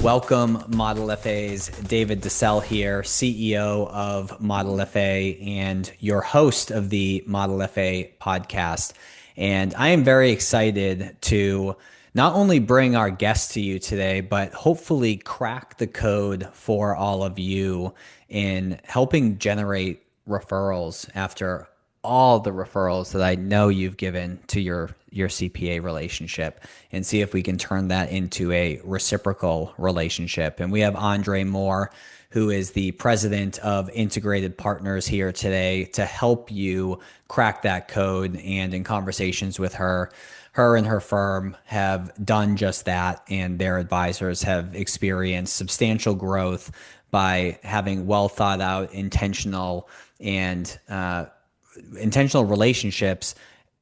Welcome, Model FAs. David DeCelle here, CEO of Model FA and your host of the Model FA podcast. And I am very excited to not only bring our guest to you today, but hopefully crack the code for all of you in helping generate referrals after all the referrals that I know you've given to your CPA relationship and see if we can turn that into a reciprocal relationship. And we have Andree Mohr, who is the president of Integrated Partners here today to help you crack that code. And in conversations with her, her and her firm have done just that, and their advisors have experienced substantial growth by having well thought out, and intentional relationships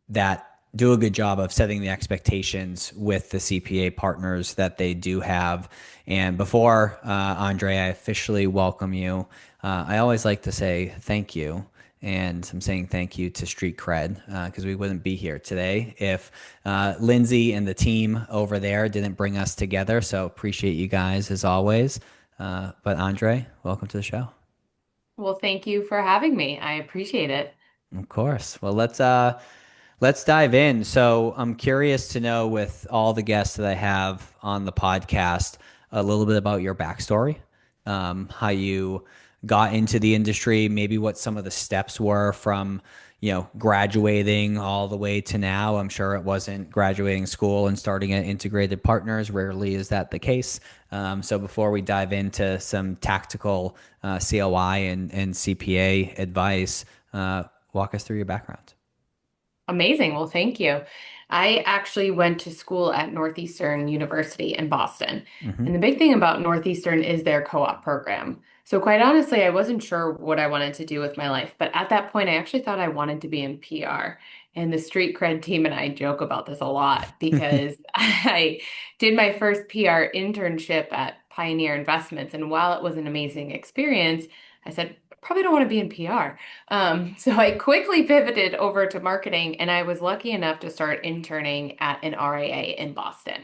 that do a good job of setting the expectations with the CPA partners that they do have. And before, Andree, I officially welcome you. I always like to say thank you. And I'm saying thank you to Street Cred because we wouldn't be here today if Lindsay and the team over there didn't bring us together. So appreciate you guys as always. But Andree, welcome to the show. Well, thank you for having me. I appreciate it. Of course. Well, let's dive in. So I'm curious to know, with all the guests that I have on the podcast, a little bit about your backstory, how you got into the industry, maybe what some of the steps were from, graduating all the way to now. I'm sure it wasn't graduating school and starting at Integrated Partners. Rarely is that the case. So before we dive into some tactical COI and CPA advice, walk us through your background. Amazing. Well, thank you. I actually went to school at Northeastern University in Boston. Hmm. And the big thing about Northeastern is their co-op program. So quite honestly, I wasn't sure what I wanted to do with my life. But at that point, I actually thought I wanted to be in PR. And the Street Cred team and I joke about this a lot because I did my first PR internship at Pioneer Investments. And while it was an amazing experience, I said, probably don't want to be in PR. So I quickly pivoted over to marketing, and I was lucky enough to start interning at an RIA in Boston.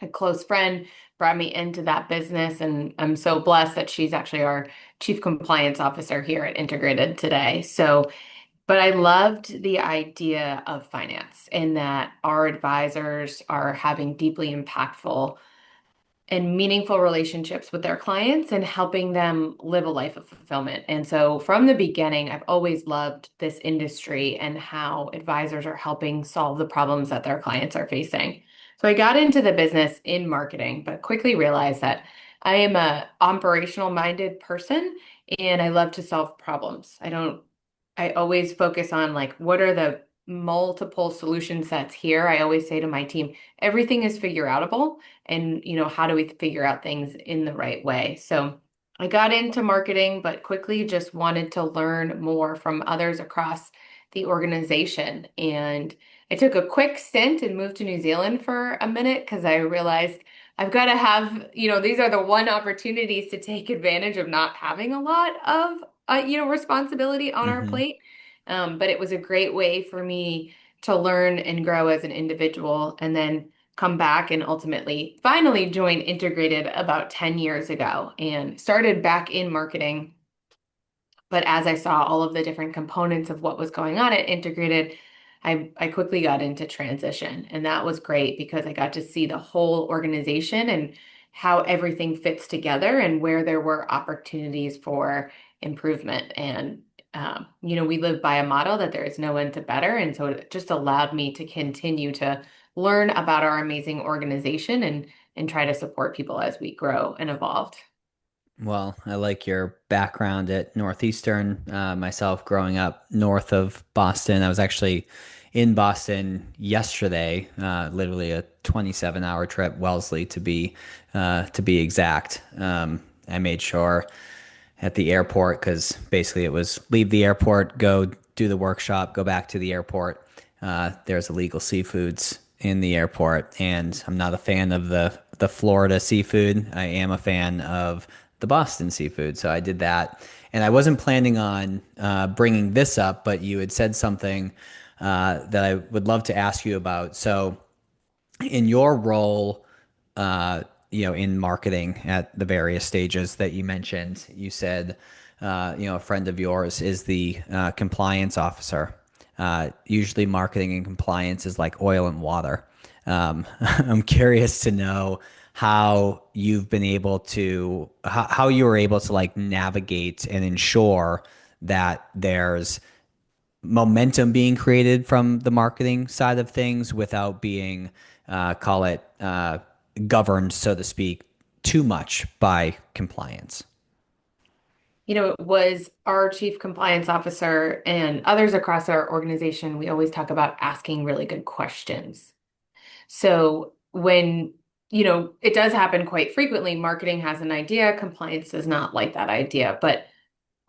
A close friend brought me into that business, and I'm so blessed that she's actually our chief compliance officer here at Integrated today. But I loved the idea of finance and that our advisors are having deeply impactful and meaningful relationships with their clients and helping them live a life of fulfillment. And so from the beginning, I've always loved this industry and how advisors are helping solve the problems that their clients are facing. So I got into the business in marketing, but quickly realized that I am a operational minded person and I love to solve problems. I always focus on like what are the multiple solution sets here. I always say to my team, everything is figure outable and how do we figure out things in the right way. So I got into marketing but quickly just wanted to learn more from others across the organization, and I took a quick stint and moved to New Zealand for a minute because I realized I've got to have, these are the one opportunities to take advantage of not having a lot of responsibility on our Hmm. plate. But it was a great way for me to learn and grow as an individual and then come back and ultimately finally join Integrated about 10 years ago and started back in marketing. But as I saw all of the different components of what was going on at Integrated, I quickly got into transition. And that was great because I got to see the whole organization and how everything fits together and where there were opportunities for improvement. And, we live by a model that there is no end to better. And so it just allowed me to continue to learn about our amazing organization and try to support people as we grow and evolve. Well, I like your background at Northeastern. Myself, growing up north of Boston, I was actually in Boston yesterday. Literally a 27-hour trip, Wellesley to be exact. I made sure at the airport because basically it was leave the airport, go do the workshop, go back to the airport. There's illegal seafoods in the airport, and I'm not a fan of the Florida seafood. I am a fan of the Boston seafood, so I did that. And I wasn't planning on bringing this up, but you had said something that I would love to ask you about. So, in your role in marketing at the various stages that you mentioned. You said, a friend of yours is the compliance officer. Usually, marketing and compliance is like oil and water. I'm curious to know how you've been able to, how you were able to like navigate and ensure that there's momentum being created from the marketing side of things without being, call it, governed, so to speak, too much by compliance. It was our chief compliance officer and others across our organization. We always talk about asking really good questions. So when, it does happen quite frequently, marketing has an idea, compliance does not like that idea. But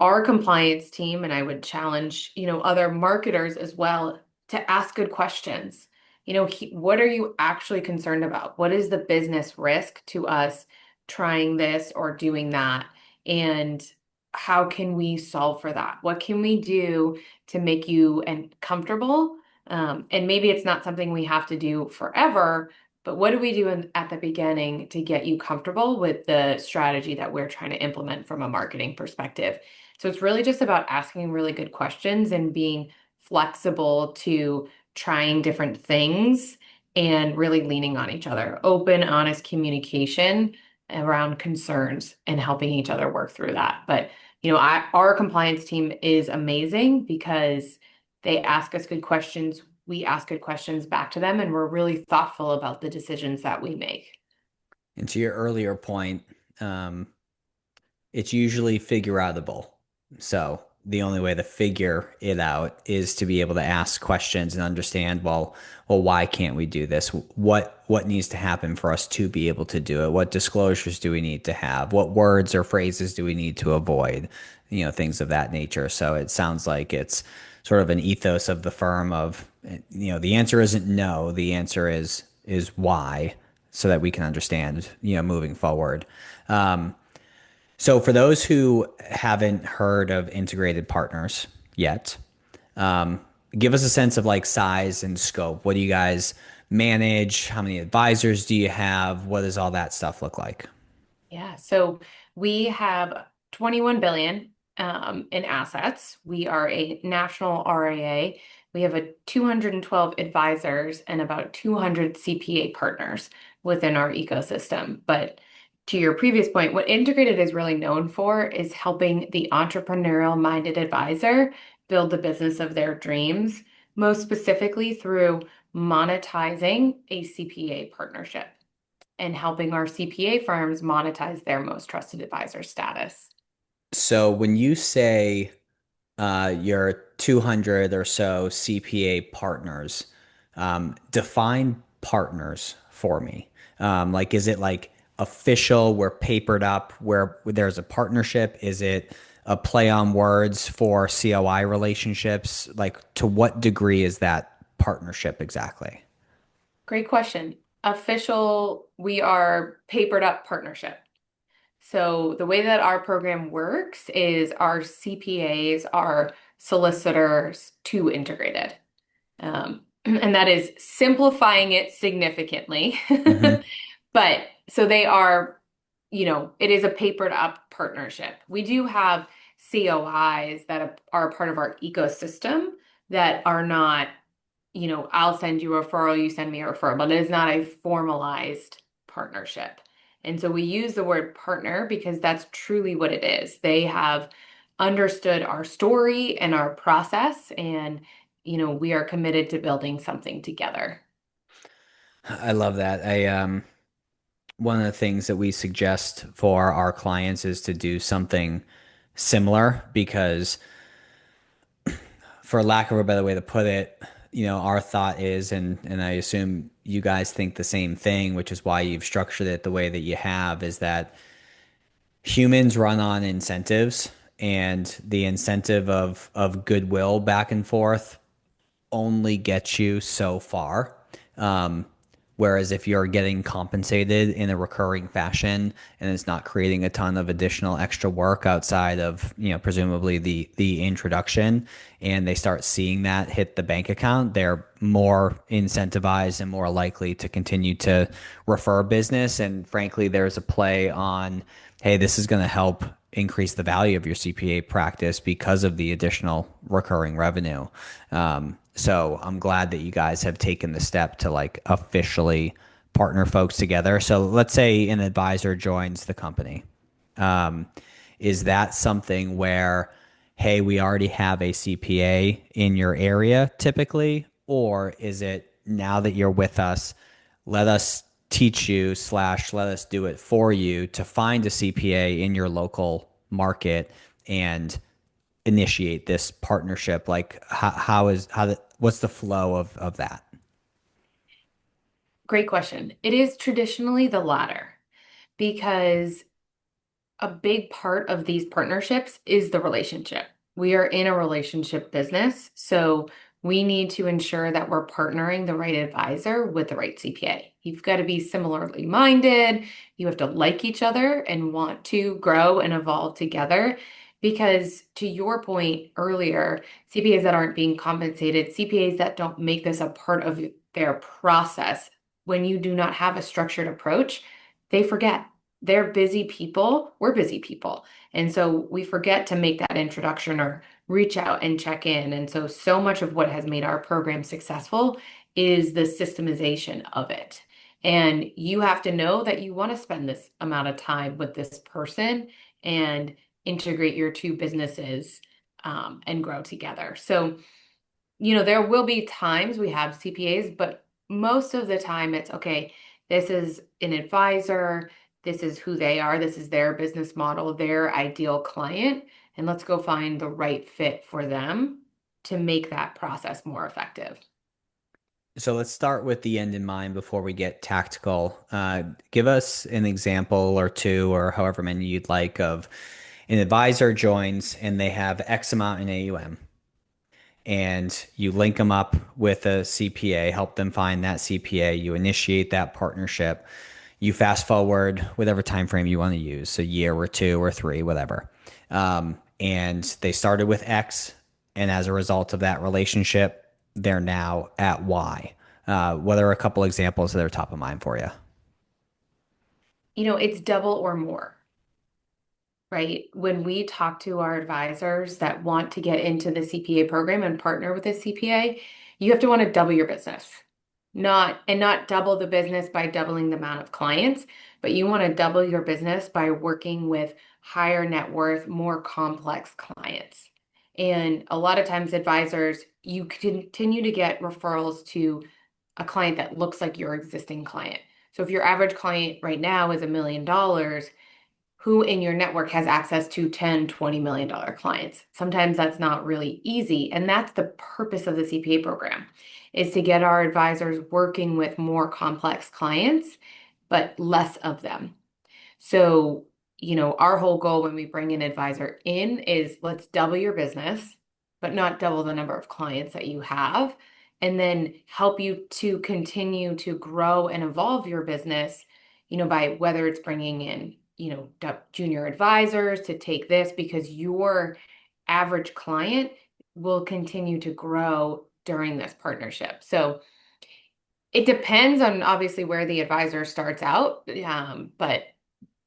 our compliance team, and I would challenge, other marketers as well to ask good questions. What are you actually concerned about? What is the business risk to us trying this or doing that? And how can we solve for that? What can we do to make you and comfortable? And maybe it's not something we have to do forever, but what do we do at the beginning to get you comfortable with the strategy that we're trying to implement from a marketing perspective? So it's really just about asking really good questions and being flexible to trying different things and really leaning on each other. Open, honest communication around concerns and helping each other work through that. But, our compliance team is amazing because they ask us good questions. We ask good questions back to them, and we're really thoughtful about the decisions that we make. And to your earlier point, um, it's usually figure outable. So the only way to figure it out is to be able to ask questions and understand, well, why can't we do this? What needs to happen for us to be able to do it? What disclosures do we need to have? What words or phrases do we need to avoid? Things of that nature. So it sounds like it's sort of an ethos of the firm of, the answer isn't no, the answer is why, so that we can understand, moving forward. So, for those who haven't heard of integrated partners yet, um, give us a sense of like size and scope. What do you guys manage? How many advisors do you have? What does all that stuff look like? Yeah, so we have 21 billion in assets. We are a national RIA. We have 212 advisors and about 200 CPA partners within our ecosystem. But to your previous point, what Integrated is really known for is helping the entrepreneurial minded advisor build the business of their dreams, most specifically through monetizing a CPA partnership and helping our CPA firms monetize their most trusted advisor status. So, when you say your 200 or so CPA partners, define partners for me. Like, is it like official, we're papered up, where there's a partnership? Is it a play on words for COI relationships? Like, to what degree is that partnership exactly? Great question. Official, we are papered up partnership. So the way that our program works is our CPAs are solicitors to Integrated. And that is simplifying it significantly. Hmm. But so they are, it is a papered up partnership. We do have COIs that are part of our ecosystem that are not, I'll send you a referral, you send me a referral, but it is not a formalized partnership. And so we use the word partner because that's truly what it is. They have understood our story and our process, and we are committed to building something together. I love that. One of the things that we suggest for our clients is to do something similar because, for lack of a better way to put it, our thought is, and I assume you guys think the same thing, which is why you've structured it the way that you have, is that humans run on incentives, and the incentive of goodwill back and forth only gets you so far. Um, Whereas if you're getting compensated in a recurring fashion and it's not creating a ton of additional extra work outside of, presumably the introduction, and they start seeing that hit the bank account, they're more incentivized and more likely to continue to refer business. And frankly, there's a play on, hey, this is going to help increase the value of your CPA practice because of the additional recurring revenue. So I'm glad that you guys have taken the step to like officially partner folks together. So let's say an advisor joins the company. Um, is that something where, hey, we already have a CPA in your area typically? Or is it now that you're with us, let us teach you slash let us do it for you to find a CPA in your local market and initiate this partnership? Like what's the flow of that? Great question. It is traditionally the latter because a big part of these partnerships is the relationship. We are in a relationship business, so we need to ensure that we're partnering the right advisor with the right CPA. You've got to be similarly minded. You have to like each other and want to grow and evolve together. Because to your point earlier, CPAs that aren't being compensated, CPAs that don't make this a part of their process, when you do not have a structured approach, they forget. They're busy people. We're busy people. And so we forget to make that introduction or reach out and check in. And so much of what has made our program successful is the systemization of it. And you have to know that you want to spend this amount of time with this person and integrate your two businesses and grow together. So, there will be times we have CPAs, but most of the time it's okay, this is an advisor, this is who they are, this is their business model, their ideal client, and let's go find the right fit for them to make that process more effective. So let's start with the end in mind before we get tactical. Give us an example or two, or however many you'd like, of an advisor joins and they have X amount in AUM, and you link them up with a CPA, help them find that CPA, you initiate that partnership, you fast forward whatever time frame you want to use, a year or two or three, whatever. And they started with X, and as a result of that relationship, they're now at Y. What are a couple examples that are top of mind for you? It's double or more. Right? When we talk to our advisors that want to get into the CPA program and partner with a CPA, you have to want to double your business. Not double the business by doubling the amount of clients, but you want to double your business by working with higher net worth, more complex clients. And a lot of times advisors, you continue to get referrals to a client that looks like your existing client. So if your average client right now is $1 million, who in your network has access to 10, $20 million clients? Sometimes that's not really easy. And that's the purpose of the CPA program, is to get our advisors working with more complex clients, but less of them. So, our whole goal when we bring an advisor in is let's double your business, but not double the number of clients that you have, and then help you to continue to grow and evolve your business, by whether it's bringing in, junior advisors to take this because your average client will continue to grow during this partnership. So it depends on obviously where the advisor starts out, but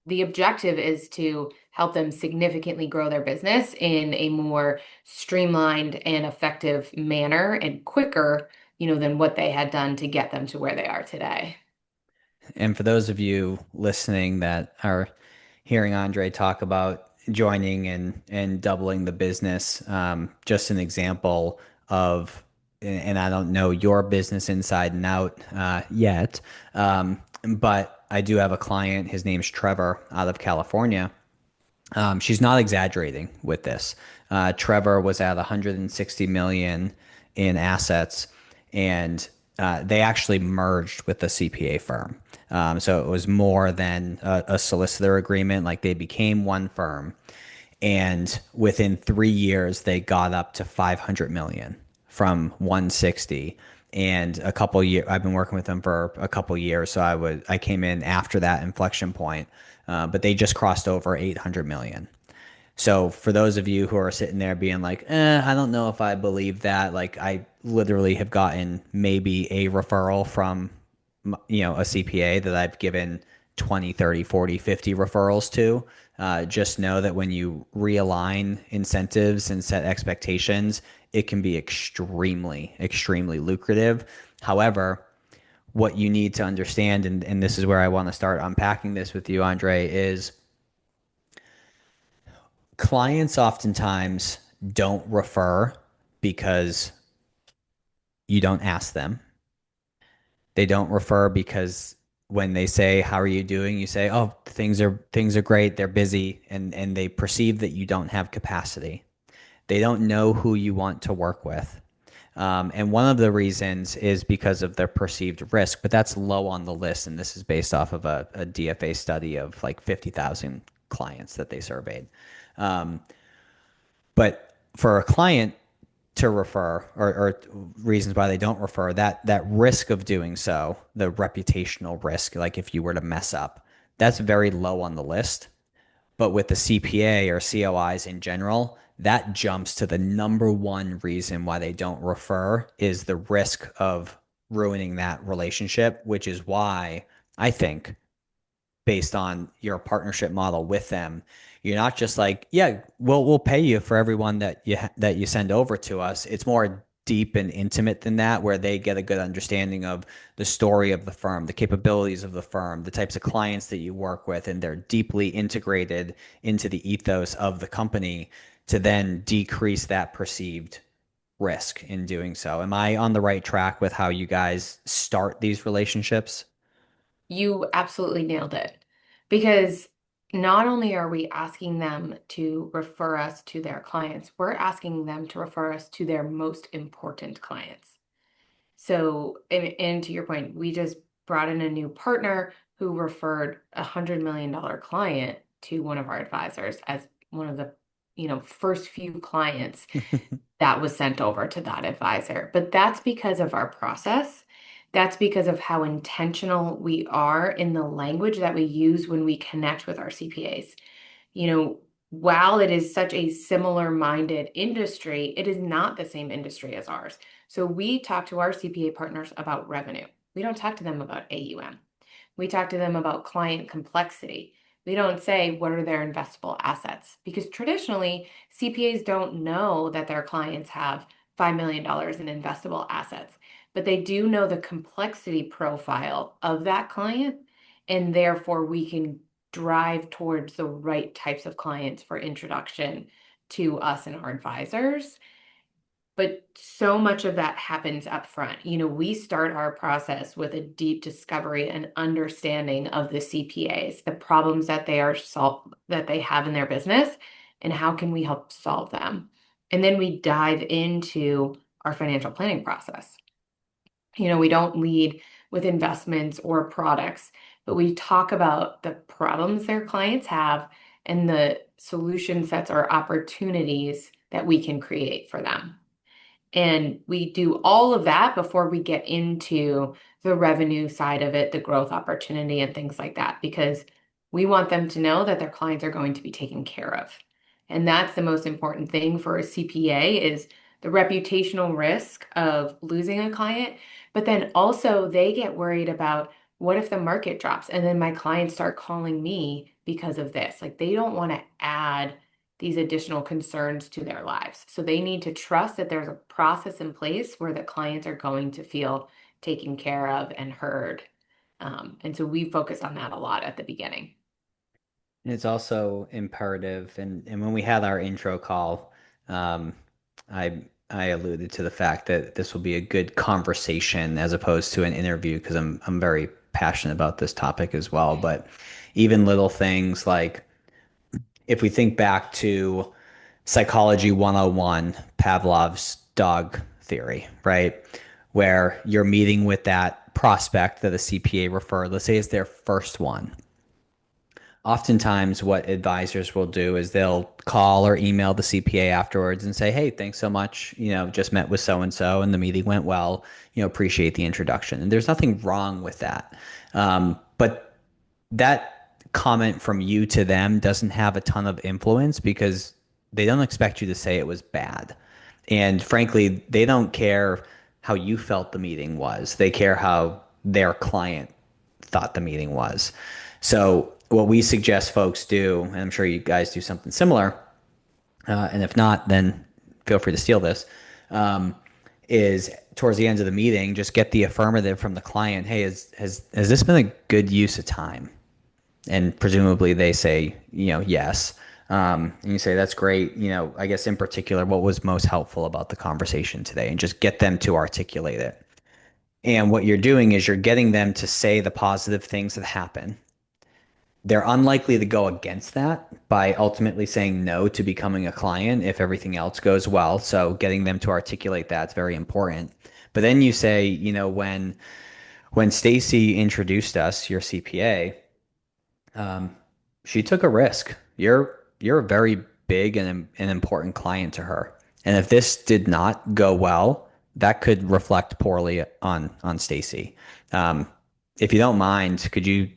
the objective is to help them significantly grow their business in a more streamlined and effective manner and quicker, than what they had done to get them to where they are today. And for those of you listening that are hearing Andree talk about joining and doubling the business, just an example of, and I don't know your business inside and out yet, but I do have a client. His name's Trevor out of California. She's not exaggerating with this. Trevor was at 160 million in assets, and they actually merged with a CPA firm. So it was more than a solicitor agreement. Like they became one firm, and within 3 years, they got up to 500 million from 160. And a couple years, I've been working with them for a couple years, so I came in after that inflection point, but they just crossed over 800 million. So for those of you who are sitting there being like, I don't know if I believe that, like I literally have gotten maybe a referral from, a CPA that I've given 20, 30, 40, 50 referrals to. Just know that when you realign incentives and set expectations, it can be extremely, extremely lucrative. However, what you need to understand, and this is where I want to start unpacking this with you, Andre, is clients oftentimes don't refer because you don't ask them. They don't refer because when they say, "How are you doing?" you say, "Oh, things are great. They're busy," and they perceive that you don't have capacity. They don't know who you want to work with. And one of the reasons is because of their perceived risk, but that's low on the list. And this is based off of a DFA study of like 50,000 clients that they surveyed. But for a client to refer, or reasons why they don't refer, that risk of doing so, the reputational risk, like if you were to mess up, that's very low on the list. But with the CPA or COIs in general, that jumps to the number one reason why they don't refer is the risk of ruining that relationship, which is why I think, based on your partnership model with them, you're not just like, yeah, we'll pay you for everyone that you send over to us. It's more deep and intimate than that, where they get a good understanding of the story of the firm, the capabilities of the firm, the types of clients that you work with, and they're deeply integrated into the ethos of the company to then decrease that perceived risk in doing so. Am I on the right track with how you guys start these relationships? You absolutely nailed it. Because not only are we asking them to refer us to their clients, we're asking them to refer us to their most important clients. So, and to your point, we just brought in a new partner who referred $100 million client to one of our advisors as one of the, first few clients that was sent over to that advisor. But that's because of our process. That's because of how intentional we are in the language that we use when we connect with our CPAs. While it is such a similar minded industry, it is not the same industry as ours. So we talk to our CPA partners about revenue. We don't talk to them about AUM. We talk to them about client complexity. We don't say, what are their investable assets? Because traditionally, CPAs don't know that their clients have $5 million in investable assets, but they do know the complexity profile of that client. And therefore, we can drive towards the right types of clients for introduction to us and our advisors. But so much of that happens up front. We start our process with a deep discovery and understanding of the CPAs, the problems that that they have in their business, and how can we help solve them. And then we dive into our financial planning process. We don't lead with investments or products, but we talk about the problems their clients have and the solution sets or opportunities that we can create for them. And we do all of that before we get into the revenue side of it, the growth opportunity, and things like that, because we want them to know that their clients are going to be taken care of. And that's the most important thing for a CPA is the reputational risk of losing a client. But then also they get worried about what if the market drops and then my clients start calling me because of this? Like they don't want to add these additional concerns to their lives. So they need to trust that there's a process in place where the clients are going to feel taken care of and heard. And so we focus on that a lot at the beginning. And it's also imperative, and when we had our intro call, um, I alluded to the fact that this will be a good conversation as opposed to an interview because I'm very passionate about this topic as well. But even little things like if we think back to Psychology 101, Pavlov's dog theory, right? Where you're meeting with that prospect that a CPA referred, let's say it's their first one. Oftentimes, what advisors will do is they'll call or email the CPA afterwards and say, "Hey, thanks so much. Just met with so and so, and the meeting went well. Appreciate the introduction." And there's nothing wrong with that. But that comment from you to them doesn't have a ton of influence because they don't expect you to say it was bad. And frankly, they don't care how you felt the meeting was. They care how their client thought the meeting was. So, what we suggest folks do, and I'm sure you guys do something similar, and if not, then feel free to steal this, um, is towards the end of the meeting, just get the affirmative from the client. Hey, has this been a good use of time? And presumably they say, yes. And you say, that's great. I guess in particular, what was most helpful about the conversation today? And just get them to articulate it. And what you're doing is you're getting them to say the positive things that happen. They're unlikely to go against that by ultimately saying no to becoming a client if everything else goes well. So getting them to articulate that's very important. But then you say, when Stacy introduced us, your CPA, um, she took a risk. You're a very big and an important client to her. And if this did not go well, that could reflect poorly on Stacy. Um, if you don't mind, could you,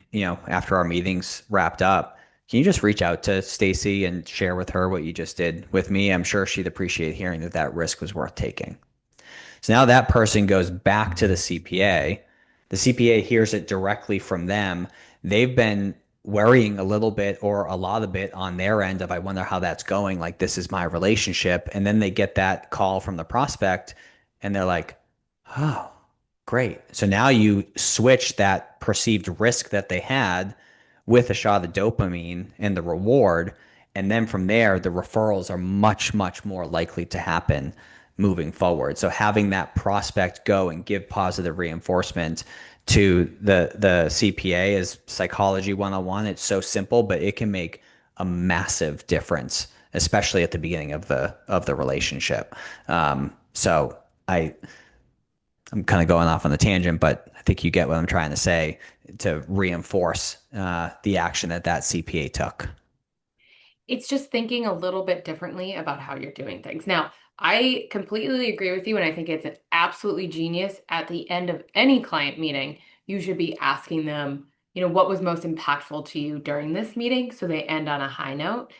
after our meetings wrapped up, can you just reach out to Stacy and share with her what you just did with me? I'm sure she'd appreciate hearing that that risk was worth taking. So now that person goes back to the CPA. The CPA hears it directly from them. They've been worrying a little bit or a lot of bit on their end of, I wonder how that's going. Like, this is my relationship. And then they get that call from the prospect and they're like, oh, great. So now you switch that perceived risk that they had with a shot of dopamine and the reward. And then from there, the referrals are much, much more likely to happen moving forward. So having that prospect go and give positive reinforcement to the CPA is psychology 101. It's so simple, but it can make a massive difference, especially at the beginning of the relationship. So I'm kind of going off on the tangent, but I think you get what I'm trying to say to reinforce the action that CPA took. It's just thinking a little bit differently about how you're doing things. Now, I completely agree with you, and I think it's an absolutely genius. At the end of any client meeting, you should be asking them, what was most impactful to you during this meeting, so they end on a high note.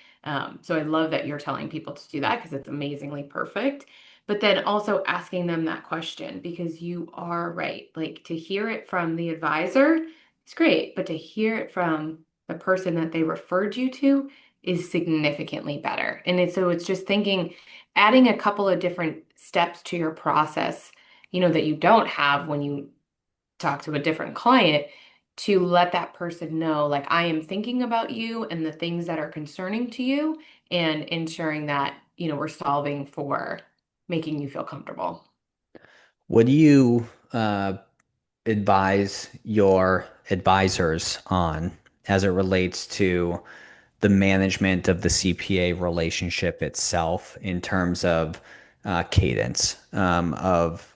So I love that you're telling people to do that because it's amazingly perfect. But then also asking them that question because you are right. Like to hear it from the advisor, it's great, but to hear it from the person that they referred you to is significantly better. So it's just thinking, adding a couple of different steps to your process, that you don't have when you talk to a different client to let that person know, like, I am thinking about you and the things that are concerning to you and ensuring that, we're solving for making you feel comfortable. What do you advise your advisors on as it relates to the management of the CPA relationship itself in terms of cadence of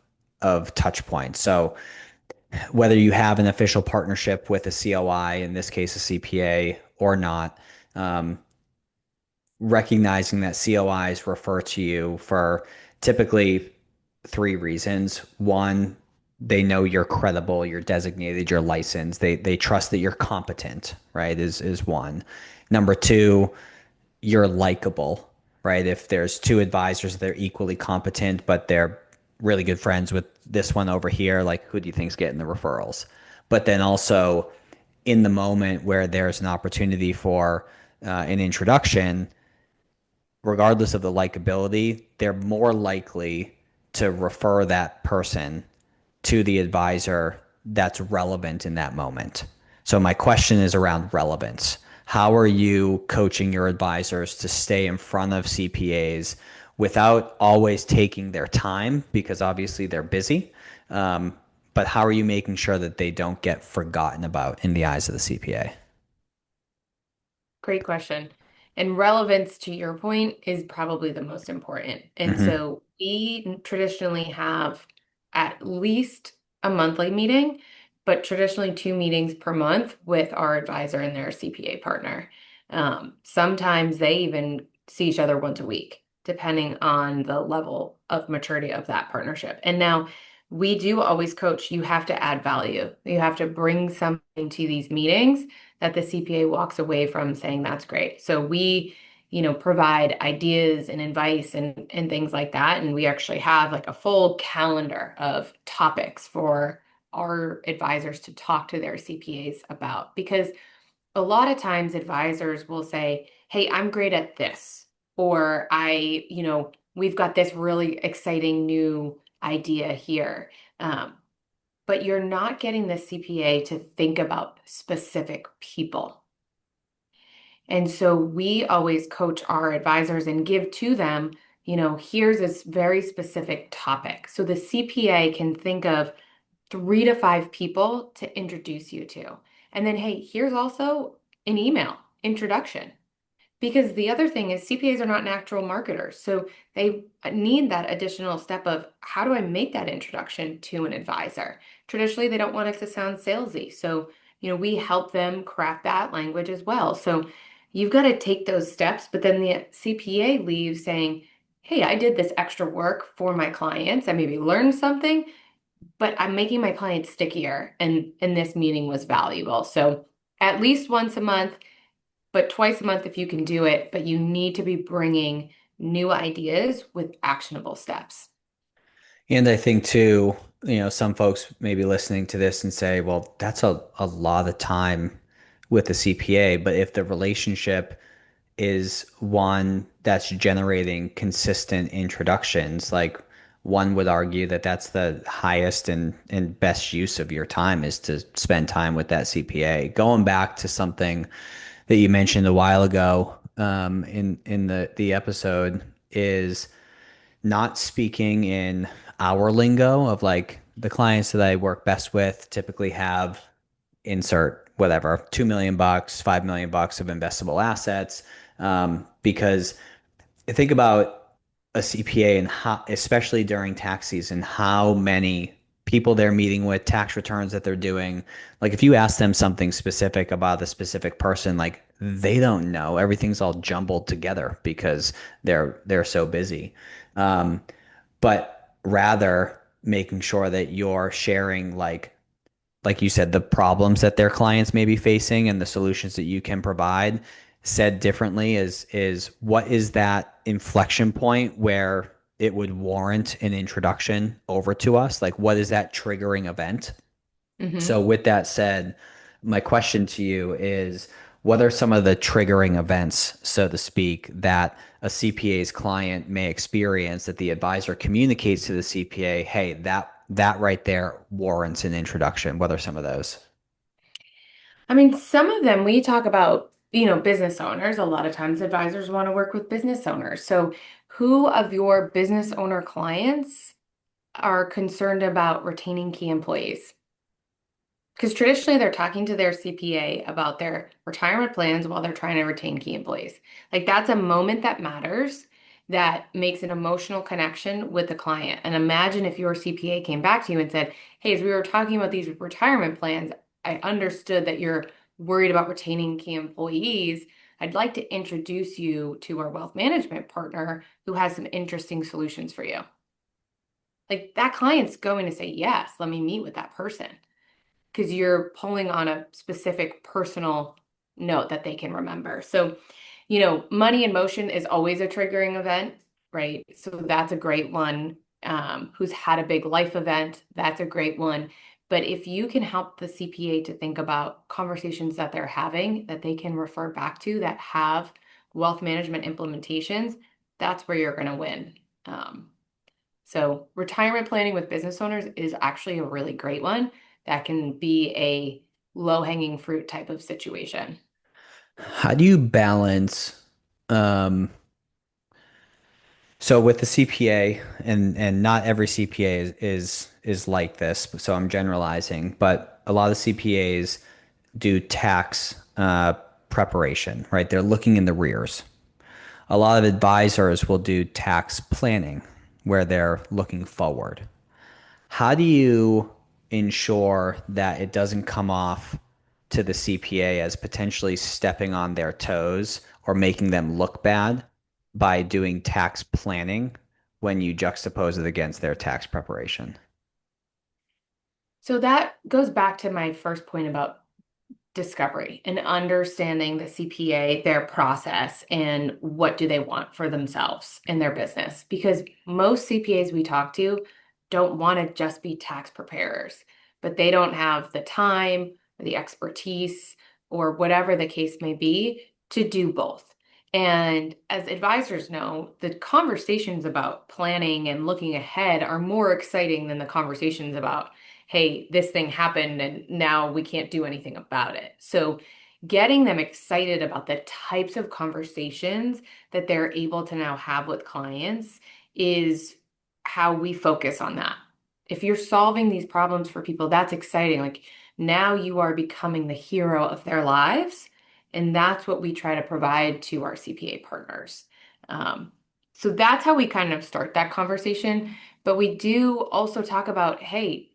touch points? So whether you have an official partnership with a COI, in this case a CPA, or not, um, recognizing that COIs refer to you for typically three reasons. One, they know you're credible, you're designated, you're licensed. They trust that you're competent, right? Is one. Number two, you're likable, right? If there's two advisors, they're equally competent, but they're really good friends with this one over here, like who do you think's getting the referrals? But then also in the moment where there's an opportunity for an introduction, regardless of the likability, they're more likely to refer that person to the advisor that's relevant in that moment. So my question is around relevance. How are you coaching your advisors to stay in front of CPAs without always taking their time because obviously they're busy? But how are you making sure that they don't get forgotten about in the eyes of the CPA? Great question. And relevance to your point is probably the most important. And Mm-hmm. so we traditionally have at least a monthly meeting, but traditionally two meetings per month with our advisor and their CPA partner. Sometimes they even see each other once a week, depending on the level of maturity of that partnership. And now we do always coach. You have to add value. You have to bring something to these meetings that the CPA walks away from saying that's great. So we, provide ideas and advice and things like that. And we actually have like a full calendar of topics for our advisors to talk to their CPAs about because a lot of times advisors will say, "Hey, I'm great at this," or we've got this really exciting new idea here. Um, but you're not getting the CPA to think about specific people. And so we always coach our advisors and give to them, here's this very specific topic. So the CPA can think of 3 to 5 people to introduce you to. And then, hey, here's also an email introduction. Because the other thing is CPAs are not natural marketers. So they need that additional step of how do I make that introduction to an advisor? Traditionally, they don't want it to sound salesy. So, we help them craft that language as well. So you've got to take those steps, but then the CPA leaves saying, hey, I did this extra work for my clients. I maybe learned something, but I'm making my clients stickier and this meeting was valuable. So at least once a month, but twice a month if you can do it, but you need to be bringing new ideas with actionable steps. And I think too, some folks may be listening to this and say, well, that's a lot of time with the CPA. But if the relationship is one that's generating consistent introductions, like one would argue that that's the highest and best use of your time is to spend time with that CPA. Going back to something that you mentioned a while ago in the episode is not speaking in our lingo of like the clients that I work best with typically have insert whatever 2 million bucks, 5 million bucks of investable assets. Because think about a CPA and how, especially during tax season, how many people they're meeting with, tax returns that they're doing. Like if you ask them something specific about a specific person, like they don't know. Everything's all jumbled together because they're so busy. Um, but rather making sure that you're sharing like you said, the problems that their clients may be facing and the solutions that you can provide. Said differently is what is that inflection point where it would warrant an introduction over to us? Like what is that triggering event? So Hmm. with that said, my question to you is what are some of the triggering events, so to speak, that a CPA's client may experience that the advisor communicates to the CPA, hey, that right there warrants an introduction. What are some of those? I mean, some of them we talk about, business owners. A lot of times advisors want to work with business owners. So, who of your business owner clients are concerned about retaining key employees? Because traditionally they're talking to their CPA about their retirement plans while they're trying to retain key employees. Like that's a moment that matters that makes an emotional connection with the client. And imagine if your CPA came back to you and said, hey, as we were talking about these retirement plans, I understood that you're worried about retaining key employees. I'd like to introduce you to our wealth management partner who has some interesting solutions for you. Like that client's going to say, yes, let me meet with that person because you're pulling on a specific personal note that they can remember. So, money in motion is always a triggering event, right? So that's a great one. Who's had a big life event, that's a great one. But if you can help the CPA to think about conversations that they're having that they can refer back to that have wealth management implementations, that's where you're going to win. Um, so retirement planning with business owners is actually a really great one that can be a low-hanging fruit type of situation. How do you balance um so with the CPA and not every CPA is like this, so I'm generalizing, but a lot of CPAs do tax preparation, right? They're looking in the rears. A lot of advisors will do tax planning where they're looking forward. How do you ensure that it doesn't come off to the CPA as potentially stepping on their toes or making them look bad by doing tax planning when you juxtapose it against their tax preparation? So that goes back to my first point about discovery and understanding the CPA, their process, and what do they want for themselves in their business. Because most CPAs we talk to don't want to just be tax preparers, but they don't have the time or the expertise or whatever the case may be to do both. And as advisors know, the conversations about planning and looking ahead are more exciting than the conversations about, hey, this thing happened and now we can't do anything about it. So getting them excited about the types of conversations that they're able to now have with clients is how we focus on that. If you're solving these problems for people, that's exciting. Like now you are becoming the hero of their lives. And that's what we try to provide to our CPA partners. Um, so that's how we kind of start that conversation. But we do also talk about, hey,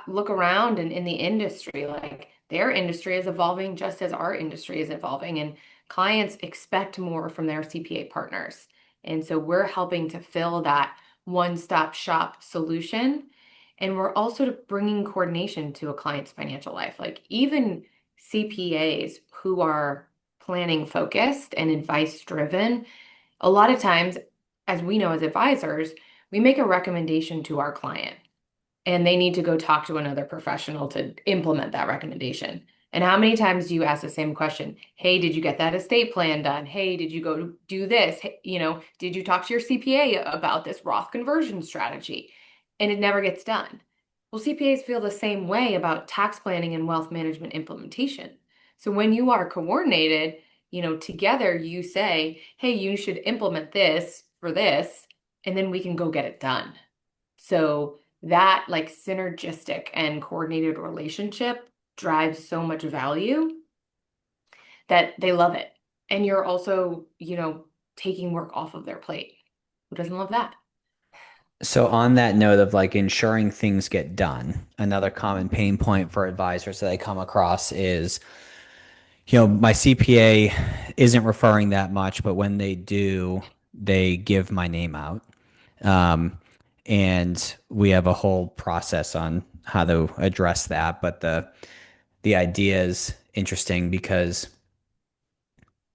look around and in the industry, like their industry is evolving just as our industry is evolving, and clients expect more from their CPA partners. And so we're helping to fill that one-stop shop solution. And we're also bringing coordination to a client's financial life. Like even CPAs who are planning focused and advice driven, a lot of times, as we know as advisors, we make a recommendation to our client and they need to go talk to another professional to implement that recommendation. And how many times do you ask the same question? Hey, did you get that estate plan done? Hey, did you go do this? Hey, did you talk to your CPA about this Roth conversion strategy? And it never gets done. Well, CPAs feel the same way about tax planning and wealth management implementation. So when you are coordinated, together you say, hey, you should implement this for this, and then we can go get it done. So that like synergistic and coordinated relationship drives so much value that they love it. And you're also, taking work off of their plate. Who doesn't love that? So on that note of like ensuring things get done, another common pain point for advisors that I come across is, my CPA isn't referring that much, but when they do, they give my name out. Um, and we have a whole process on how to address that. But the idea is interesting because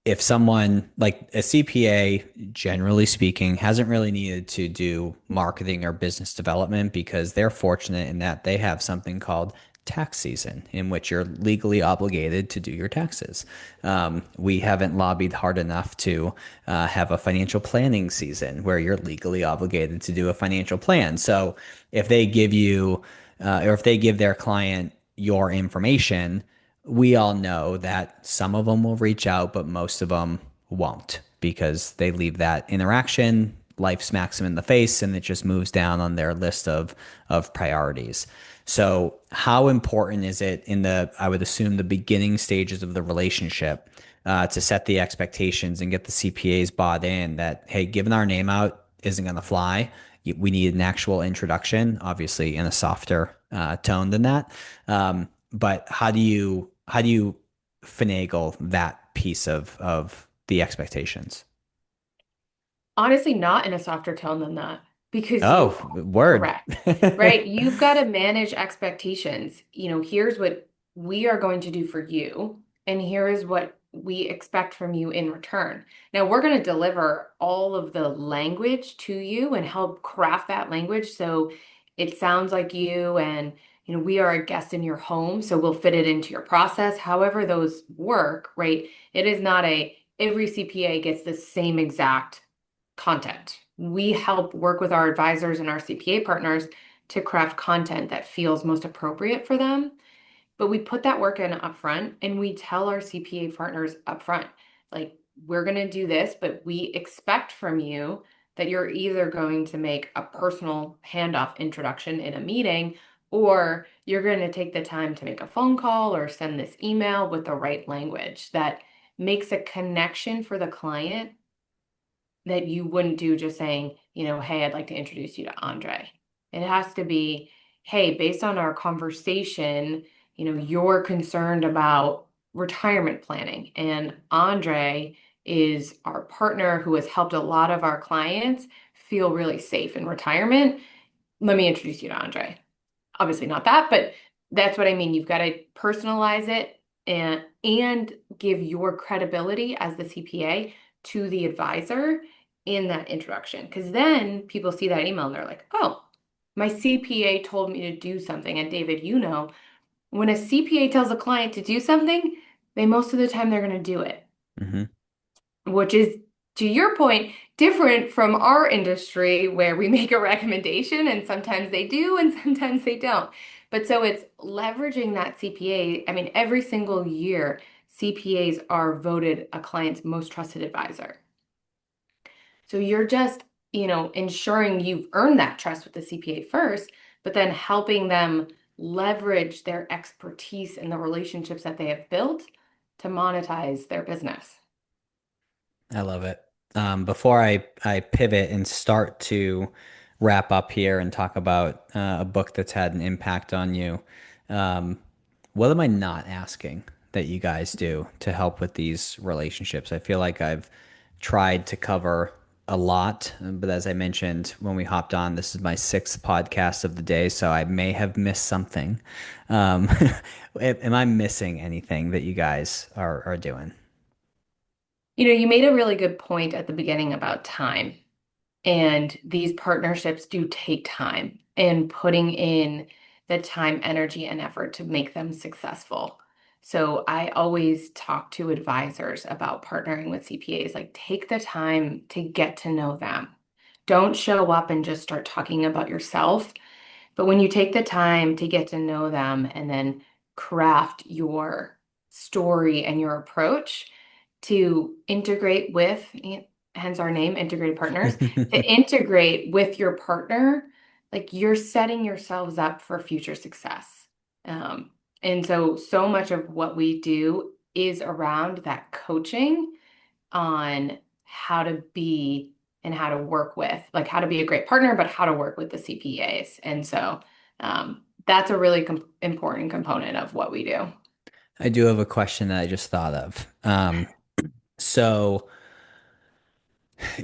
if someone like a CPA, generally speaking, hasn't really needed to do marketing or business development because they're fortunate in that they have something called tax season in which you're legally obligated to do your taxes. We haven't lobbied hard enough to have a financial planning season where you're legally obligated to do a financial plan. So if they give you, or if they give their client your information, we all know that some of them will reach out, but most of them won't because they leave that interaction. Life smacks them in the face, and it just moves down on their list of priorities. So, how important is it in I would assume, the beginning stages of the relationship to set the expectations and get the CPAs bought in that, hey, giving our name out isn't going to fly. We need an actual introduction, obviously in a softer tone than that. But how do you finagle that piece of the expectations? Honestly, not in a softer tone than that because you Oh, are word. correct, right? You've got to manage expectations. Here's what we are going to do for you, and here is what we expect from you in return. Now, we're going to deliver all of the language to you and help craft that language so it sounds like you and we are a guest in your home, so we'll fit it into your process. However, those work, right? It is not every CPA gets the same exact content. We help work with our advisors and our CPA partners to craft content that feels most appropriate for them. But we put that work in upfront and we tell our CPA partners upfront, like, we're going to do this, but we expect from you that you're either going to make a personal handoff introduction in a meeting or you're going to take the time to make a phone call or send this email with the right language that makes a connection for the client that you wouldn't do just saying, hey, I'd like to introduce you to Andree. It has to be, hey, based on our conversation, you're concerned about retirement planning. And Andree is our partner who has helped a lot of our clients feel really safe in retirement. Let me introduce you to Andree. obviously not that, but that's what I mean. You've got to personalize it and give your credibility as the CPA to the advisor in that introduction. Because then people see that email and they're like, oh, my CPA told me to do something. And David, when a CPA tells a client to do something, they most of the time they're going to do it, Hmm. which is, to your point, different from our industry where we make a recommendation and sometimes they do and sometimes they don't. But so it's leveraging that CPA. I mean, every single year, CPAs are voted a client's most trusted advisor. So you're just, ensuring you've earned that trust with the CPA first, but then helping them leverage their expertise and the relationships that they have built to monetize their business. I love it. Before I pivot and start to wrap up here and talk about a book that's had an impact on you, um, what am I not asking that you guys do to help with these relationships? I feel like I've tried to cover a lot, but as I mentioned when we hopped on, this is my sixth podcast of the day, so I may have missed something. Um, am I missing anything that you guys are doing? You made a really good point at the beginning about time. And these partnerships do take time and putting in the time, energy, and effort to make them successful. So I always talk to advisors about partnering with CPAs, like take the time to get to know them. Don't show up and just start talking about yourself. But when you take the time to get to know them and then craft your story and your approach to integrate with, hence our name, integrated partners, to integrate with your partner, like you're setting yourselves up for future success. Um, and so much of what we do is around that coaching on how to be and how to work with, like how to be a great partner, but how to work with the CPAs. And so that's a really important component of what we do. I do have a question that I just thought of. So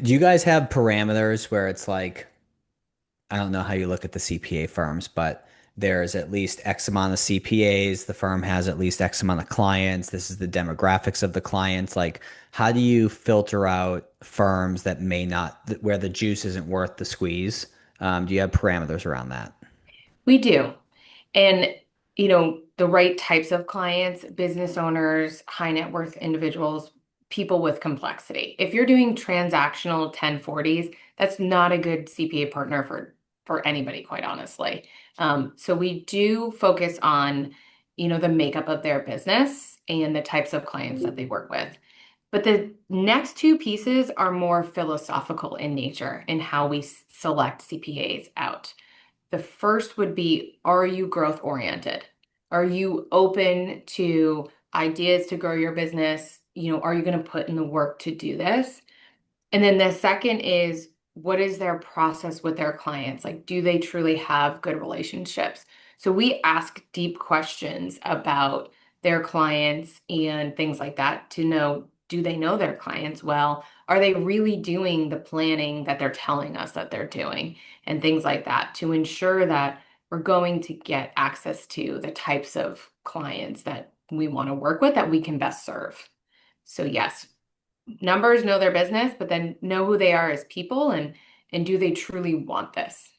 do you guys have parameters where it's like, I don't know how you look at the CPA firms, but there's at least X amount of CPAs. The firm has at least X amount of clients. This is the demographics of the clients. Like, how do you filter out firms that may not, where the juice isn't worth the squeeze? Do you have parameters around that? We do. And, the right types of clients, business owners, high net worth individuals, people with complexity. If you're doing transactional 1040s, that's not a good CPA partner for anybody, quite honestly. So we do focus on, the makeup of their business and the types of clients that they work with. But the next two pieces are more philosophical in nature in how we select CPAs out. The first would be, are you growth oriented? Are you open to ideas to grow your business? Are you going to put in the work to do this? And then the second is, what is their process with their clients? Like, do they truly have good relationships? So we ask deep questions about their clients and things like that to know, do they know their clients well? Are they really doing the planning that they're telling us that they're doing? And things like that to ensure that we're going to get access to the types of clients that we want to work with that we can best serve. So yes, numbers know their business, but then know who they are as people and do they truly want this?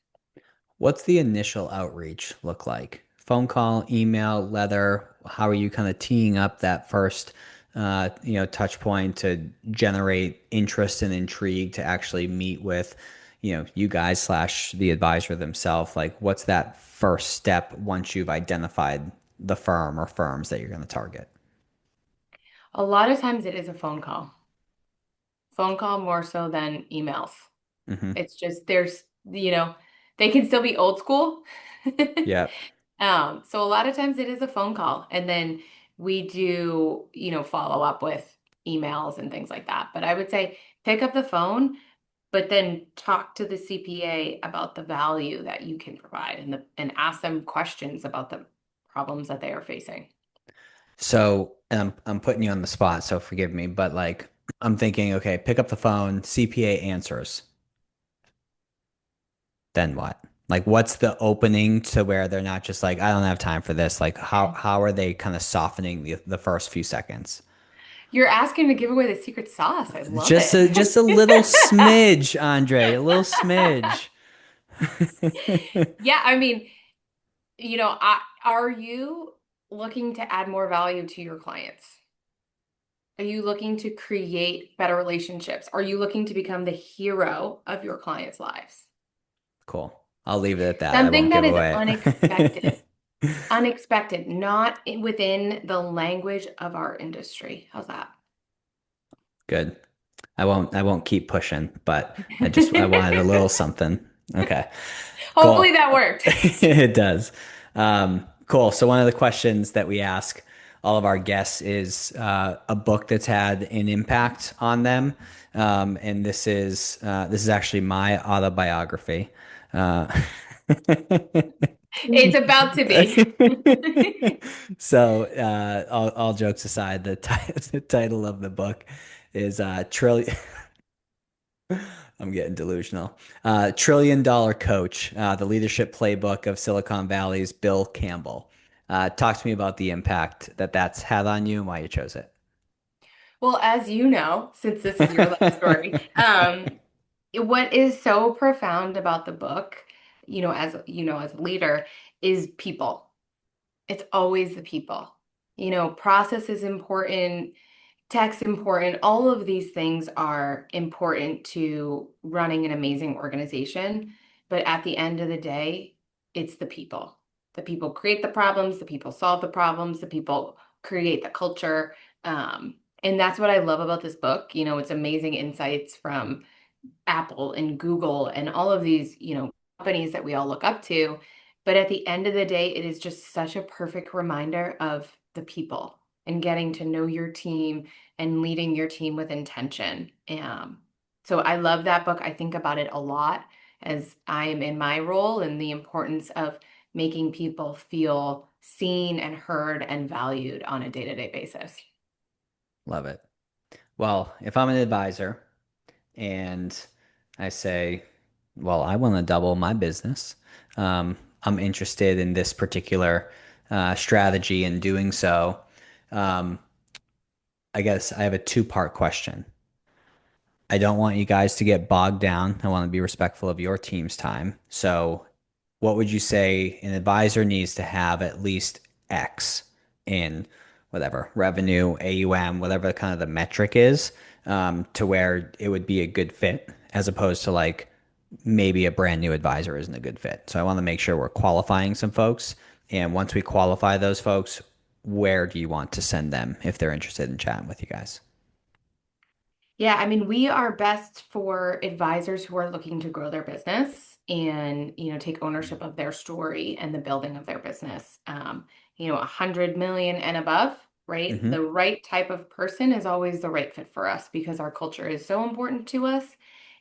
What's the initial outreach look like? Phone call, email, letter? How are you kind of teeing up that first, touch point to generate interest and intrigue to actually meet with, you guys slash the advisor themselves? Like, what's that first step once you've identified the firm or firms that you're going to target? A lot of times it is a phone call. Phone call more so than emails. Hmm. It's just they can still be old school. Yeah. So a lot of times it is a phone call, and then we do, follow up with emails and things like that. But I would say pick up the phone, but then talk to the CPA about the value that you can provide and ask them questions about the problems that they are facing. So, and I'm putting you on the spot, so forgive me, but like, I'm thinking, okay, pick up the phone, CPA answers. Then what? Like, what's the opening to where they're not just like, I don't have time for this. Like, how are they kind of softening the first few seconds? You're asking to give away the secret sauce. I love Just it. a little smidge, Andre, a little smidge. Yeah, I mean, are you looking to add more value to your clients? Are you looking to create better relationships? Are you looking to become the hero of your clients' lives? Cool. I'll leave it at that. I Something won't that give is away unexpected, it. unexpected, not within the language of our industry. How's that? Good. I won't keep pushing, but I wanted a little something. Okay. Hopefully Cool. that worked. It does. Cool. So one of the questions that we ask all of our guests is a book that's had an impact on them. And this is actually my autobiography. Uh, It's about to be. so all jokes aside, the title of the book is Trillion. I'm getting delusional. Trillion Dollar Coach, the leadership playbook of Silicon Valley's Bill Campbell. Talk to me about the impact that that's had on you and why you chose it. Well, as you know, since this is your life story, what is so profound about the book, as a leader, is people. It's always the people. Process is important, tech's important. All of these things are important to running an amazing organization. But at the end of the day, it's the people. The people create the problems, the people solve the problems, the people create the culture. And that's what I love about this book. It's amazing insights from Apple and Google and all of these, companies that we all look up to. But at the end of the day, it is just such a perfect reminder of the people and getting to know your team and leading your team with intention. So I love that book. I think about it a lot as I am in my role and the importance of making people feel seen and heard and valued on a day-to-day basis. Love it. Well, if I'm an advisor and I say, well, I want to double my business, I'm interested in this particular strategy in doing so. Um, I guess I have a two-part question. I don't want you guys to get bogged down. I want to be respectful of your team's time. So, what would you say an advisor needs to have at least X in whatever revenue, AUM, whatever kind of the metric is, to where it would be a good fit, as opposed to like maybe a brand new advisor isn't a good fit. So, I want to make sure we're qualifying some folks. And once we qualify those folks, where do you want to send them if they're interested in chatting with you guys? Yeah, I mean, we are best for advisors who are looking to grow their business and, take ownership of their story and the building of their business. 100 million and above, right? Hmm. The right type of person is always the right fit for us because our culture is so important to us.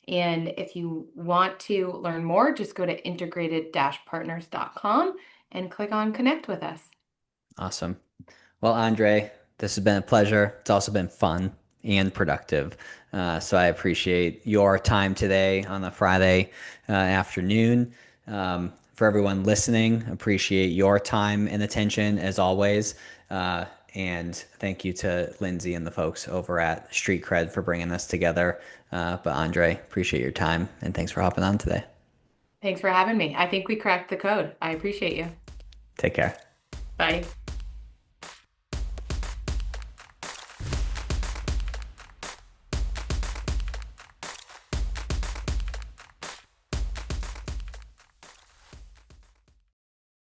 And if you want to learn more, just go to integrated-partners.com and click on connect with us. Awesome. Well, Andre, this has been a pleasure. It's also been fun and productive. So I appreciate your time today on a Friday afternoon. For everyone listening, appreciate your time and attention as always. And thank you to Lindsay and the folks over at Street Cred for bringing us together. But Andre, appreciate your time and thanks for hopping on today. Thanks for having me. I think we cracked the code. I appreciate you. Take care. Bye.